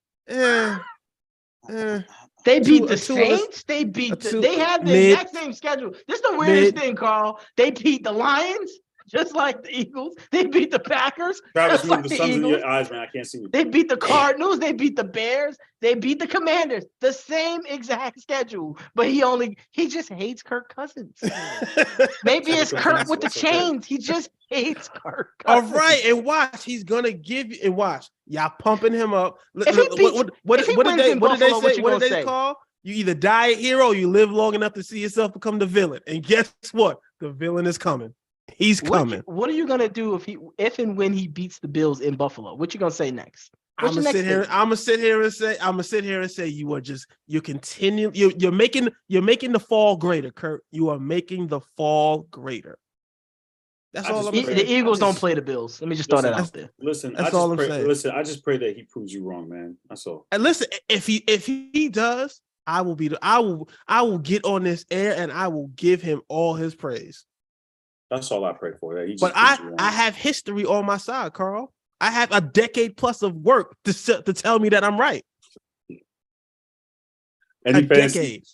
They beat the Saints. They beat. They had the exact same schedule. This is the weirdest thing, Carl. They beat the Lions. just like the Eagles. They beat the Packers. Travis, move the sun's in your eyes, man. I can't see you. They beat the Cardinals. They beat the Bears. They beat the Commanders. The same exact schedule. But he just hates Kirk Cousins. Maybe it's Kirk with the chains. He just hates Kirk Cousins. All right, and watch. He's gonna give you. And watch. Y'all pumping him up. What did they call? You either die a hero or you live long enough to see yourself become the villain. And guess what? The villain is coming. He's coming. What are you gonna do if and when he beats the Bills in Buffalo? What you gonna say next? I'm gonna sit here and say you're making the fall greater, Kurt. You are making the fall greater. That's all I'm saying. The Eagles don't play the Bills. Let me just throw that out there. Listen, that's all I'm saying. Listen, I just pray that he proves you wrong, man. That's all. And listen, if he does, I will get on this air and I will give him all his praise. That's all I pray for. But I have history on my side, Carl. I have a decade plus of work to tell me that I'm right. A decade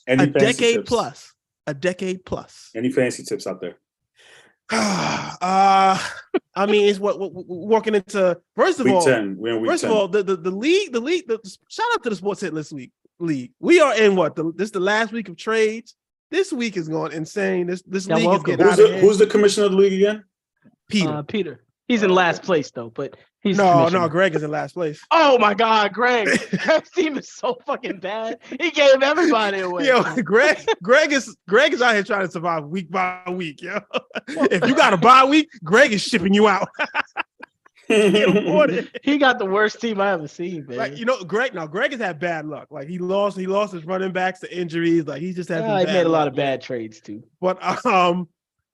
plus. Any fancy tips out there? I mean, it's what walking into week 10. We're in week 10. First of all, the league. Shout out to the Sports Hit List league. We are in this is the last week of trades. This week is going insane. This league is getting out of hand. Who's the commissioner of the league again? Peter. He's in last place though, but he's no. Greg is in last place. Oh my God, Greg! Greg's team is so fucking bad. He gave everybody away. Yo, Greg is out here trying to survive week by week. Yo, if you got a bye week, Greg is shipping you out. He got the worst team I ever seen, man. Like, Greg has had bad luck. Like he lost his running backs to injuries. Like he just has. He made a lot of bad trades too. But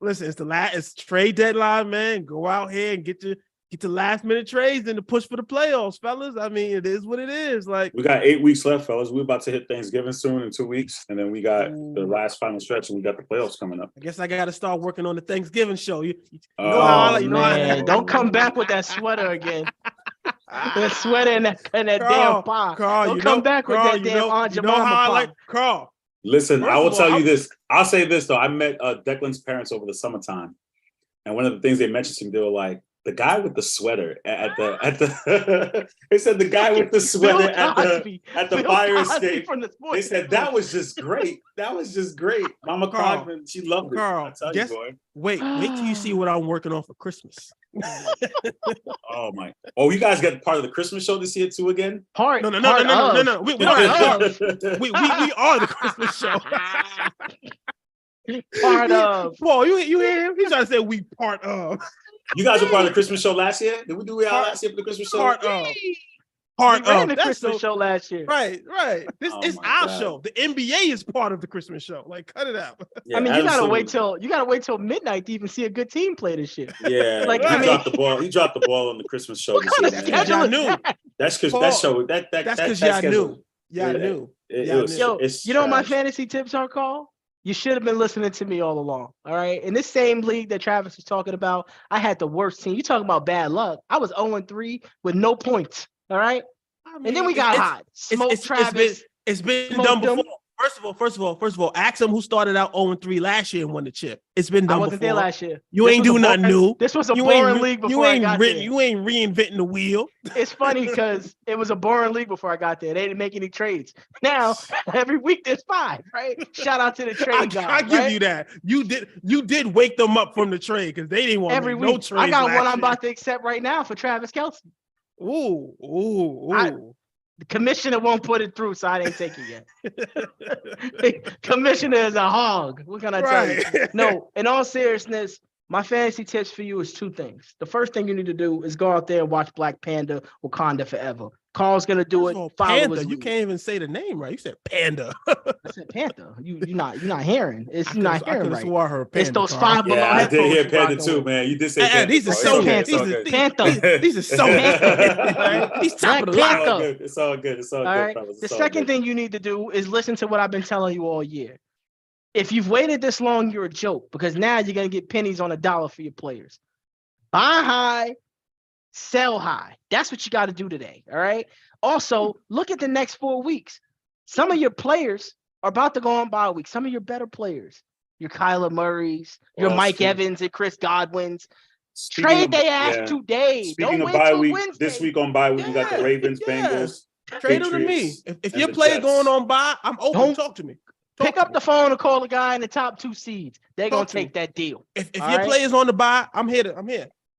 listen, it's trade deadline, man. Go out here and get your last minute trades and to push for the playoffs, fellas. I mean, it is what it is. Like we got 8 weeks left, fellas. We're about to hit Thanksgiving soon in 2 weeks, and then we got the last final stretch, and we got the playoffs coming up. I guess I got to start working on the Thanksgiving show. Don't come back with that sweater again. That sweater and that damn pie. Carl, don't come back with that damn Aunt Jemima pie. Carl. Listen, I will tell you this. I'll say this though. I met Declan's parents over the summertime, and one of the things they mentioned to me, they were like, the guy with the sweater at the they said the guy with the sweater at the fire escape. They said that was just great. Mama Carl, she loved it. Carl, wait till you see what I'm working on for Christmas. Oh my! Oh, you guys got part of the Christmas show this year too again? No. We are the Christmas show. Part of. Paul, you hear him? He's trying to say we part of. You guys were part of the Christmas show last year? Did we do it last year for the Christmas show? Part of the Christmas show last year. Right. This is our show. The NBA is part of the Christmas show. Like, cut it out. Yeah, I mean, you gotta wait till midnight to even see a good team play this shit. Yeah, like he dropped the ball. He dropped the ball on the Christmas show. That's because y'all knew. That's because that show. That's because y'all knew. Y'all knew. You know what my fantasy tips are, Carl? You should have been listening to me all along. All right. In this same league that Travis was talking about, I had the worst team. You talking about bad luck. I was 0-3 with no points. All right. And then we got hot. Travis. It's been done before. First of all, ask him who started out 0-3 last year and won the chip. It's been done before. I wasn't there last year. You ain't do nothing new. This was a boring league before I got there. You ain't reinventing the wheel. It's funny because it was a boring league before I got there. They didn't make any trades. Now, every week there's 5, right? Shout out to the trade guy. I give you that. You did wake them up from the trade because they didn't want every week. No trades. I got one I'm about to accept right now for Travis Kelce. Ooh. The commissioner won't put it through, so I didn't take it yet. Commissioner is a hog. What can I tell you? No, in all seriousness, my fantasy tips for you is 2 things. The first thing you need to do is go out there and watch Black Panther Wakanda Forever. Carl's gonna do it. Panda. You can't even say the name right. You said Panda. I said Panther. You're not hearing. You're not hearing right. Swore her Panda, it's those Carl. 5 below. Yeah, I did hear Panda too, man. You did say Panda. These are so Panther. These are so Panther. These top of the line. It's all good. All right. The second thing you need to do is listen to what I've been telling you all year. If you've waited this long, you're a joke because now you're gonna get pennies on a dollar for your players. Buy high, sell high. That's what you got to do today. All right. Also, look at the next 4 weeks. Some of your players are about to go on bye week. Some of your better players. your Kyler Murrays, your Mike Evans and Chris Godwins. Trade they ass today. Speaking of bye week, this week on bye week, we got the Ravens, Bengals. Trade them to me. If your player going on bye, I'm open. Talk to me. Pick up the phone and call the guy in the top 2 seeds. They're going to take that deal. If your player's on the bye, I'm here.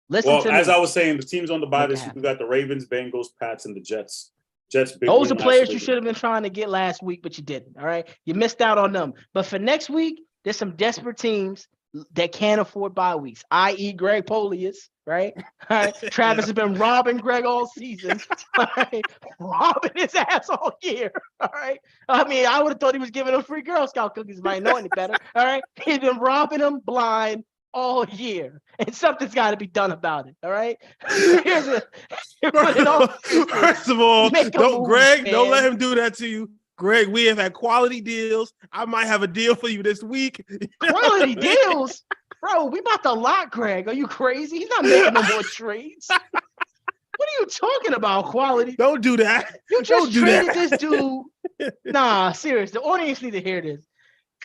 Listen to me. As I was saying, the teams on the bye this week, we got the Ravens, Bengals, Pats, and the Jets. Those are players you should have been trying to get last week, but you didn't. All right. You missed out on them. But for next week, there's some desperate teams that can't afford bye weeks, i.e. Greg Polius, right? All right. Travis has been robbing Greg all season. All right. Robbing his ass all year. All right. I mean, I would have thought he was giving him free Girl Scout cookies if I know any better. All right. He's been robbing him blind all year, and something's got to be done about it. All right. First of all, don't let him do that to you. Greg, we have had quality deals. I might have a deal for you this week. Quality deals? Bro, we about to lock Greg. Are you crazy? He's not making no more trades. What are you talking about, quality? Don't do that. You just traded this dude. Nah, serious. The audience need to hear this.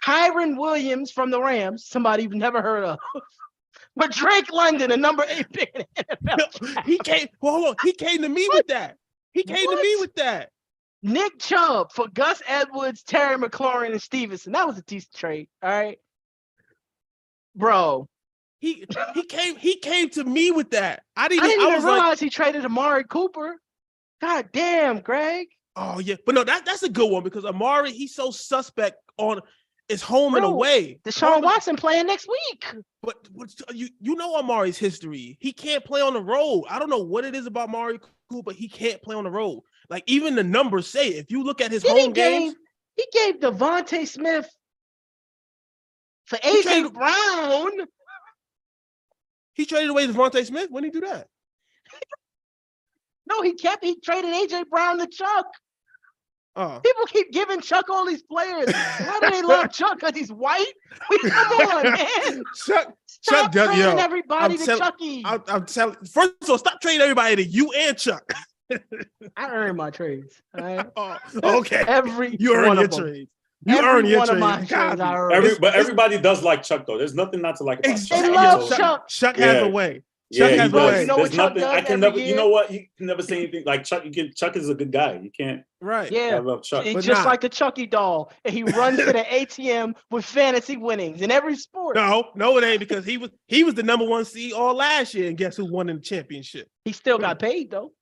Kyron Williams from the Rams, somebody you've never heard of. But Drake London, a number 8 pick in the NFL. He came to me with that. Nick Chubb for Gus Edwards, Terry McLaurin, and Stevenson. That was a decent trade. All right. Bro. He came to me with that. I didn't even realize he traded Amari Cooper. God damn, Greg. Oh, yeah. But no, that's a good one because Amari, he's so suspect on his home and away. Deshaun Watson playing next week. But you know Amari's history. He can't play on the road. I don't know what it is about Amari Cooper, but he can't play on the road. Like, even the numbers say, if you look at his home games. He gave Devontae Smith for AJ Brown. He traded away Devontae Smith? When did he do that? No, he traded AJ Brown to Chuck. People keep giving Chuck all these players. Why do they love Chuck? Because he's white? Come on, man. Stop trading everybody to Chucky. I'm telling. First of all, stop trading everybody to you and Chuck. I earn my trades. Right? Okay. You earn your trades. You earn your trades. But everybody does like Chuck, though. There's nothing not to like about Chuck. They love Chuck. Chuck has a way. Chuck has a way. You know what Chuck does? I can never. You know what? You can never say anything like Chuck. Chuck is a good guy. You can't. Right. Yeah. I love Chuck. It's just like the Chucky doll, and he runs to the ATM with fantasy winnings in every sport. No, it ain't because he was the number 1 seed all last year, and guess who won in the championship? He still got paid though.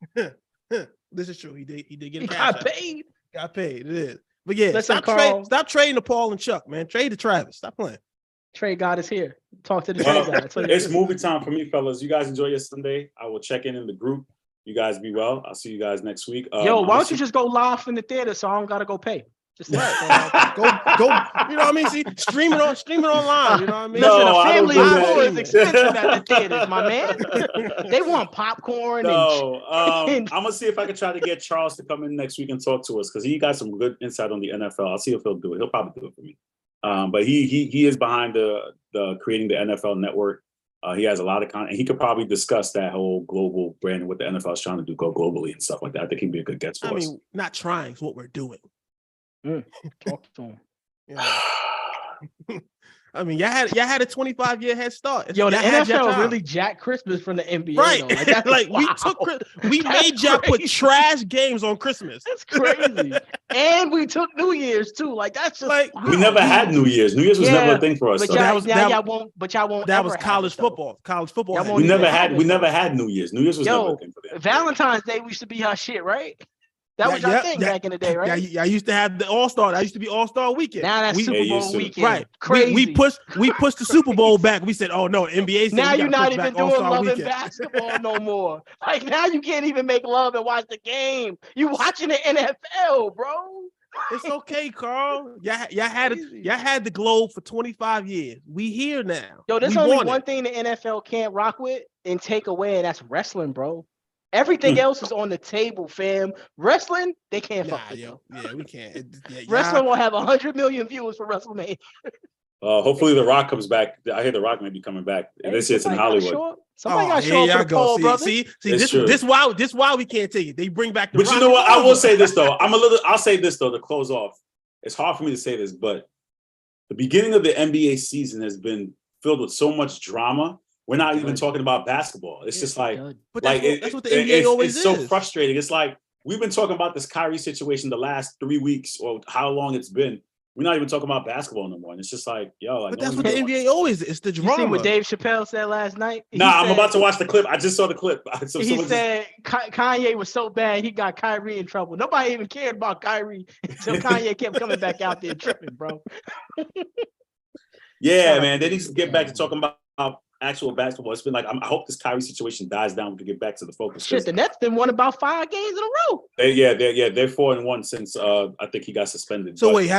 This is true. He did get. He got paid. Got paid. It is. But yeah, listen, stop trading to Paul and Chuck, man. Trade to Travis. Stop playing. Trade God is here. Talk to the trade guy. It's movie time for me, fellas. You guys enjoy your Sunday. I will check in the group. You guys be well. I'll see you guys next week. Yo, why don't you just go live in the theater so I don't gotta go pay? Just go. You know what I mean? See, stream it online. You know what I mean? Listen, a family of 4 is expensive at the theaters, my man. They want popcorn. I'm gonna see if I can try to get Charles to come in next week and talk to us because he got some good insight on the NFL. I'll see if he'll do it. He'll probably do it for me. But he is behind the creating the NFL network. He has a lot of content. He could probably discuss that whole global brand and what the NFL is trying to do, go globally and stuff like that. I think he'd be a good guest for us. Not trying is what we're doing. Talk to him. Yeah. I mean, y'all had a 25-year head start. Yo, the NFL really jacked Christmas from the NBA. Right. Like we made y'all put trash games on Christmas. That's crazy. And we took New Year's too. Like that's just like we never had New Year's. New Year's was never a thing for us. But y'all won't. That was college football. College football. We never had New Year's. New Year's was never a thing for them. Valentine's Day used to be our shit, right? That was your thing back in the day, right? Yeah, I used to have the All-Star. That used to be All-Star weekend. Now that's Super Bowl weekend. Right. Crazy. We pushed the Super Bowl back. We said, oh no, NBA. Now you're not even doing love and basketball no more. Like now you can't even make love and watch the game. You watching the NFL, bro. It's okay, Carl. Y'all had the globe for 25 years. We here now. Yo, there's only one thing the NFL can't rock with and take away, and that's wrestling, bro. Everything else is on the table, fam. Wrestling, they can't fuck with. Yeah, we can't. Wrestling will have 100 million viewers for WrestleMania. Hopefully The Rock comes back. I hear The Rock may be coming back. This is in Hollywood. Somebody got to show up for the Paul brothers. See, this why we can't take it. They bring back the But Rock. You know what? I will say this though. I'll say this though to close off. It's hard for me to say this, but the beginning of the NBA season has been filled with so much drama. We're not even talking about basketball. It's just like, but that's what the NBA always is. It's so frustrating. It's like we've been talking about this Kyrie situation the last 3 weeks or how long it's been. We're not even talking about basketball no more. And it's just like, yo. But that's what the NBA always is. It's the drama. You see what Dave Chappelle said last night? I'm about to watch the clip. I just saw the clip. He said Kanye was so bad he got Kyrie in trouble. Nobody even cared about Kyrie until Kanye kept coming back out there tripping, bro. Yeah, man. They need to get back to talking about actual basketball. It's been like, I hope this Kyrie situation dies down to get back to the focus. Shit, the Nets then won about 5 games in a row. They're 4-1 since I think he got suspended. So wait,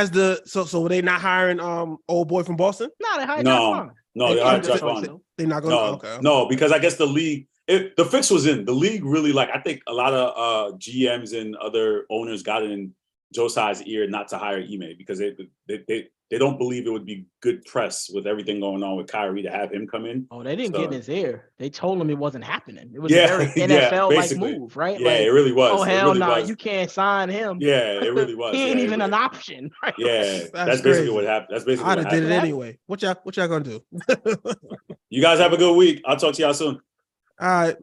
so were they not hiring old boy from Boston? No, they hired Josh Vaughn. No, they hired Josh Vaughn. They're not going to. No, because I guess the league, the fix was in. The league really, like, I think a lot of GMs and other owners got in Josiah's ear not to hire Ime because they don't believe it would be good press with everything going on with Kyrie to have him come in. Oh, they didn't get in his ear. They told him it wasn't happening. It was a very NFL-like move, right? Yeah, it really was. Oh, hell no, you can't sign him. Yeah, it really was. He ain't even an option. Right? Yeah, that's basically what happened. That's basically what happened. I'd have did it anyway. What y'all gonna do? You guys have a good week. I'll talk to y'all soon. All right.